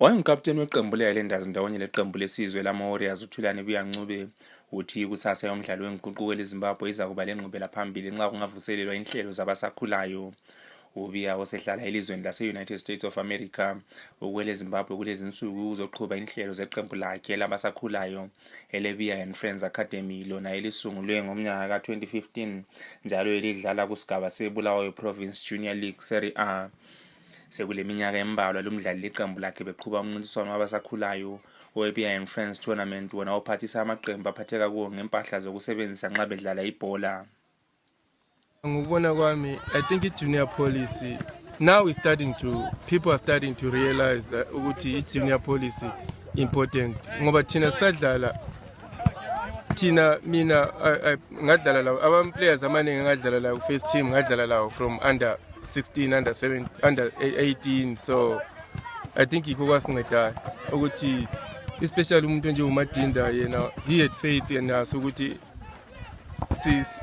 Owayengukaputeni weqembu le-Highlanders ndawonye leqembu lesizwe elama UThulani Biya Ncube uthi ikusasa yomdlalo wenguquko leZimbabwe izakuba lengqubelaphambili nxa kungavuselelwa inhlelo zabasakhulayo. Ubiya osehlala elizweni lase-United States of America ukwele Zimbabwe kulezinsuku uzoqhuba inhlelo zeqembu lakhe elabasakhulayo eleBiya and Friends Academy lona elisungulwe ngomnyaka ka-2015 njalo elidlala kusigaba seBulawayo Province Junior League Serie A. Sekuleminyaka embalwa lomdlali leqembu lakhe beqhuba umncintiswano wabasakhulayo oweBiya and Friends Tournament wona Uphathisa amaqembu aphatheka kuwo ngempahla zokusebenzisa nxa bedlala ibhola. Ngokubona kwami, I think junior policy now people are starting to realize ukuthi junior policy important ngoba thina sadlala mina ngadlala lawo aba players amaningi ngadlala lawo first team ngadlala lawo from under 16 under 7 under 18 so I think ikho kwasinceda ukuthi especially umuntu nje uMadinda yena he had faith in us ukuthi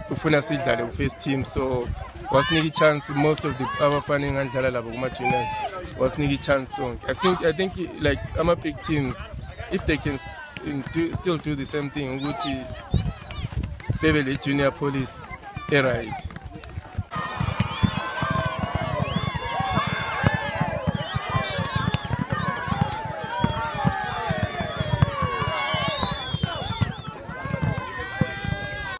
ufuna sidlale first team so wasinika chance most of the abafana ngadlala labo kuma junior wasinika chance so I think like ama big teams if they can still do the same thing ukuthi bebe le junior police right.